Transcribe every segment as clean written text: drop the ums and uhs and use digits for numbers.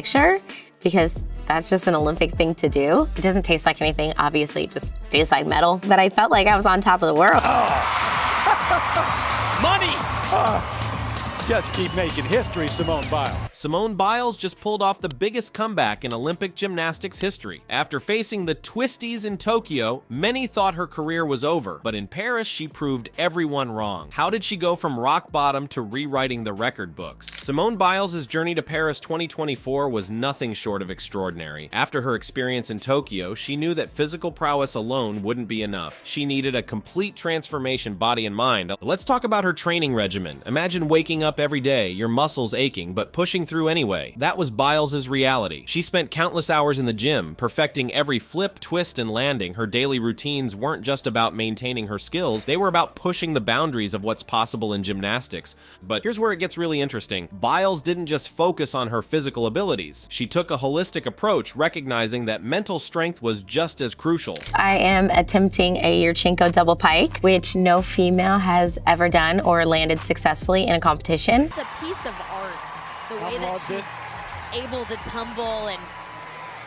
picture because that's just an Olympic thing to do. It doesn't taste like anything, obviously, it just tastes like metal. But I felt like I was on top of the world. Money! Just keep making history, Simone Biles. Simone Biles just pulled off the biggest comeback in Olympic gymnastics history. After facing the twisties in Tokyo, many thought her career was over, but in Paris, she proved everyone wrong. How did she go from rock bottom to rewriting the record books? Simone Biles' journey to Paris 2024 was nothing short of extraordinary. After her experience in Tokyo, she knew that physical prowess alone wouldn't be enough. She needed a complete transformation, body and mind. Let's talk about her training regimen. Imagine waking up every day, your muscles aching, but pushing through anyway. That was Biles' reality. She spent countless hours in the gym, perfecting every flip, twist, and landing. Her daily routines weren't just about maintaining her skills, they were about pushing the boundaries of what's possible in gymnastics. But here's where it gets really interesting. Biles didn't just focus on her physical abilities. She took a holistic approach, recognizing that mental strength was just as crucial. I am attempting a Yurchenko double pike, which no female has ever done or landed successfully in a competition. It's a piece of art, the way that she's able to tumble and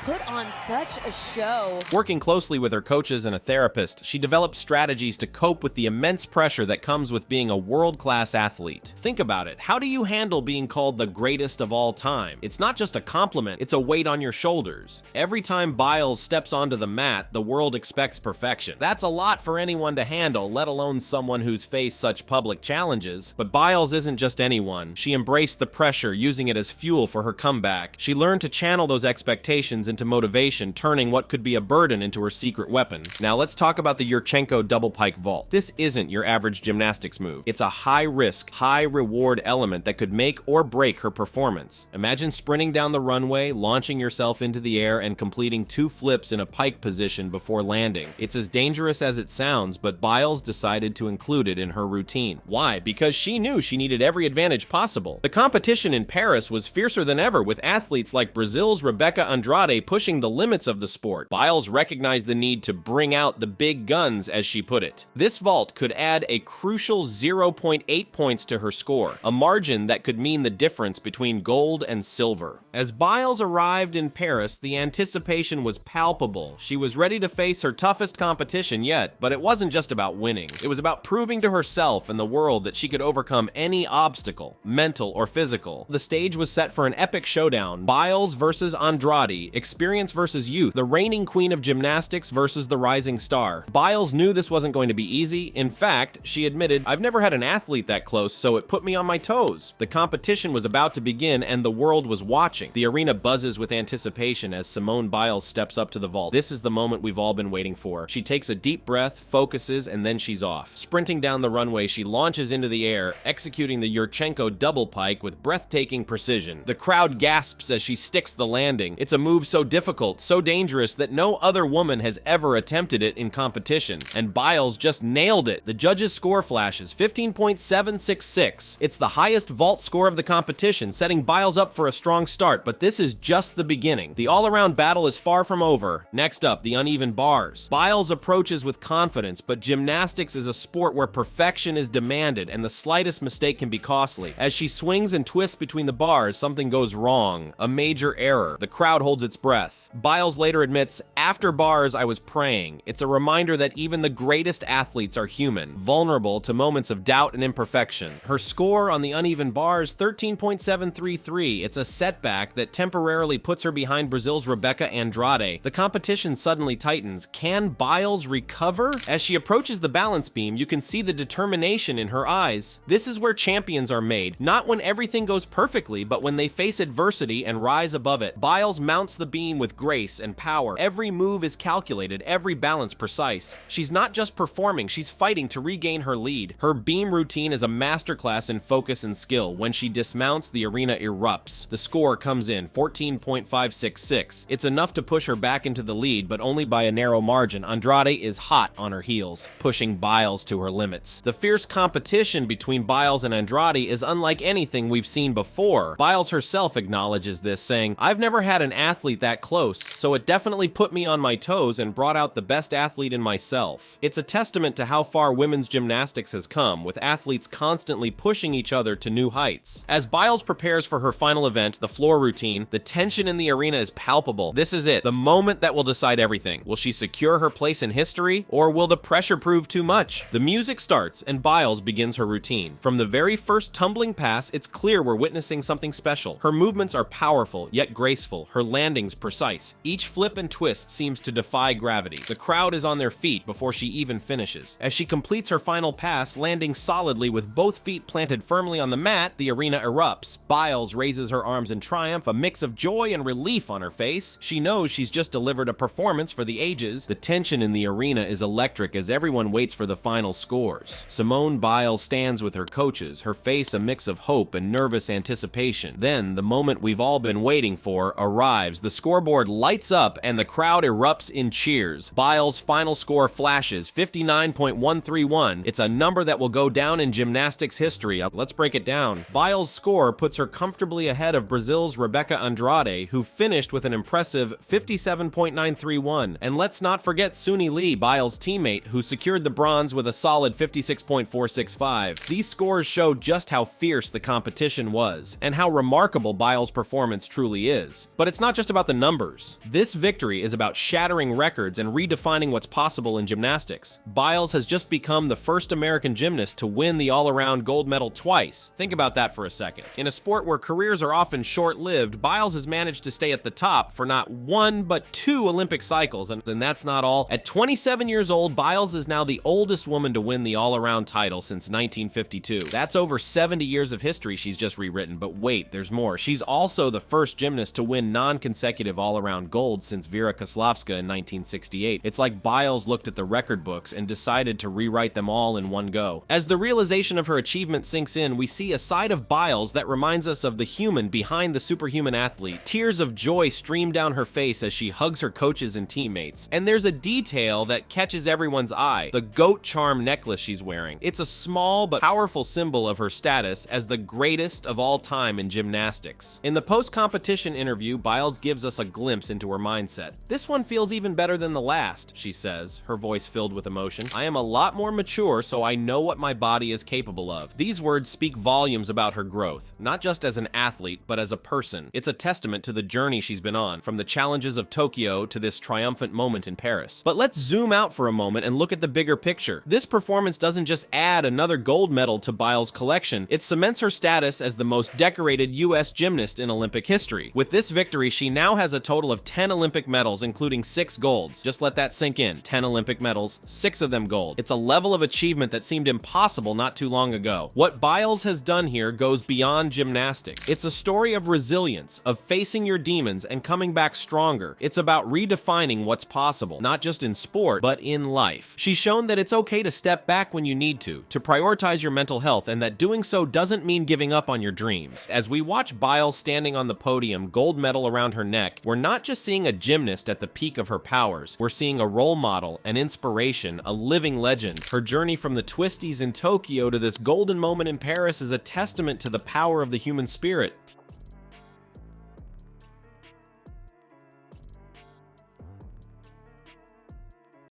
put on such a show. Working closely with her coaches and a therapist, she developed strategies to cope with the immense pressure that comes with being a world-class athlete. Think about it. How do you handle being called the greatest of all time? It's not just a compliment, it's a weight on your shoulders. Every time Biles steps onto the mat, the world expects perfection. That's a lot for anyone to handle, let alone someone who's faced such public challenges. But Biles isn't just anyone. She embraced the pressure, using it as fuel for her comeback. She learned to channel those expectations into motivation, turning what could be a burden into her secret weapon. Now let's talk about the Yurchenko double pike vault. This isn't your average gymnastics move. It's a high-risk, high-reward element that could make or break her performance. Imagine sprinting down the runway, launching yourself into the air, and completing 2 flips in a pike position before landing. It's as dangerous as it sounds, but Biles decided to include it in her routine. Why? Because she knew she needed every advantage possible. The competition in Paris was fiercer than ever, with athletes like Brazil's Rebecca Andrade pushing the limits of the sport. Biles recognized the need to bring out the big guns, as she put it. This vault could add a crucial 0.8 points to her score, a margin that could mean the difference between gold and silver. As Biles arrived in Paris, the anticipation was palpable. She was ready to face her toughest competition yet, but it wasn't just about winning. It was about proving to herself and the world that she could overcome any obstacle, mental or physical. The stage was set for an epic showdown: Biles versus Andrade, experience versus youth, the reigning queen of gymnastics versus the rising star. Biles knew this wasn't going to be easy. In fact, she admitted, "I've never had an athlete that close, so it put me on my toes." The competition was about to begin and the world was watching. The arena buzzes with anticipation as Simone Biles steps up to the vault. This is the moment we've all been waiting for. She takes a deep breath, focuses, and then she's off. Sprinting down the runway, she launches into the air, executing the Yurchenko double pike with breathtaking precision. The crowd gasps as she sticks the landing. It's a move so difficult, so dangerous that no other woman has ever attempted it in competition. And Biles just nailed it. The judges' score flashes 15.766. It's the highest vault score of the competition, setting Biles up for a strong start, but this is just the beginning. The all-around battle is far from over. Next up, the uneven bars. Biles approaches with confidence, but gymnastics is a sport where perfection is demanded and the slightest mistake can be costly. As she swings and twists between the bars, something goes wrong, a major error. The crowd holds its breath. Biles later admits, "After bars, I was praying." It's a reminder that even the greatest athletes are human, vulnerable to moments of doubt and imperfection. Her score on the uneven bars, 13.733. It's a setback that temporarily puts her behind Brazil's Rebecca Andrade. The competition suddenly tightens. Can Biles recover? As she approaches the balance beam, you can see the determination in her eyes. This is where champions are made, not when everything goes perfectly, but when they face adversity and rise above it. Biles mounts the beam with grace and power. Every move is calculated, every balance precise. She's not just performing, she's fighting to regain her lead. Her beam routine is a masterclass in focus and skill. When she dismounts, the arena erupts. The score comes in, 14.566. It's enough to push her back into the lead, but only by a narrow margin. Andrade is hot on her heels, pushing Biles to her limits. The fierce competition between Biles and Andrade is unlike anything we've seen before. Biles herself acknowledges this, saying, "I've never had an athlete that close, so it definitely put me on my toes and brought out the best athlete in myself. It's a testament to how far women's gymnastics has come, with athletes constantly pushing each other to new heights. As Biles prepares for her final event, the floor routine, the tension in the arena is palpable. This is it, the moment that will decide everything. Will she secure her place in history, or will the pressure prove too much? The music starts, and Biles begins her routine. From the very first tumbling pass, it's clear we're witnessing something special. Her movements are powerful, yet graceful, her landings precise. Each flip and twist seems to defy gravity. The crowd is on their feet before she even finishes. As she completes her final pass, landing solidly with both feet planted firmly on the mat, the arena erupts. Biles raises her arms in triumph, a mix of joy and relief on her face. She knows she's just delivered a performance for the ages. The tension in the arena is electric as everyone waits for the final scores. Simone Biles stands with her coaches, her face a mix of hope and nervous anticipation. Then, the moment we've all been waiting for arrives. The scoreboard lights up and the crowd erupts in cheers. Biles' final score flashes, 59.131. It's a number that will go down in gymnastics history. Let's break it down. Biles' score puts her comfortably ahead of Brazil's Rebeca Andrade, who finished with an impressive 57.931. And let's not forget Suni Lee, Biles' teammate, who secured the bronze with a solid 56.465. These scores show just how fierce the competition was, and how remarkable Biles' performance truly is. But it's not just about the numbers. This victory is about shattering records and redefining what's possible in gymnastics. Biles has just become the first American gymnast to win the all-around gold medal twice. Think about that for a second. In a sport where careers are often short-lived, Biles has managed to stay at the top for not one, but 2 Olympic cycles, and that's not all. At 27 years old, Biles is now the oldest woman to win the all-around title since 1952. That's over 70 years of history she's just rewritten, but wait, there's more. She's also the first gymnast to win non-consecutive all-around gold since Vera Kozlowska in 1968. It's like Biles looked at the record books and decided to rewrite them all in one go. As the realization of her achievement sinks in, we see a side of Biles that reminds us of the human behind the superhuman athlete. Tears of joy stream down her face as she hugs her coaches and teammates. And there's a detail that catches everyone's eye, the goat charm necklace she's wearing. It's a small but powerful symbol of her status as the greatest of all time in gymnastics. In the post-competition interview, Biles gives us a glimpse into her mindset. "This one feels even better than the last," she says, her voice filled with emotion. "I am a lot more mature, so I know what my body is capable of." These words speak volumes about her growth, not just as an athlete, but as a person. It's a testament to the journey she's been on, from the challenges of Tokyo to this triumphant moment in Paris. But let's zoom out for a moment and look at the bigger picture. This performance doesn't just add another gold medal to Biles' collection, it cements her status as the most decorated U.S. gymnast in Olympic history. With this victory, she now has a total of 10 Olympic medals, including 6 golds. Just let that sink in. 10 Olympic medals, 6 of them gold. It's a level of achievement that seemed impossible not too long ago. What Biles has done here goes beyond gymnastics. It's a story of resilience, of facing your demons and coming back stronger. It's about redefining what's possible, not just in sport, but in life. She's shown that it's okay to step back when you need to prioritize your mental health, and that doing so doesn't mean giving up on your dreams. As we watch Biles standing on the podium, gold medal around her neck, we're not just seeing a gymnast at the peak of her powers. We're seeing a role model, an inspiration, a living legend. Her journey from the twisties in Tokyo to this golden moment in Paris is a testament to the power of the human spirit.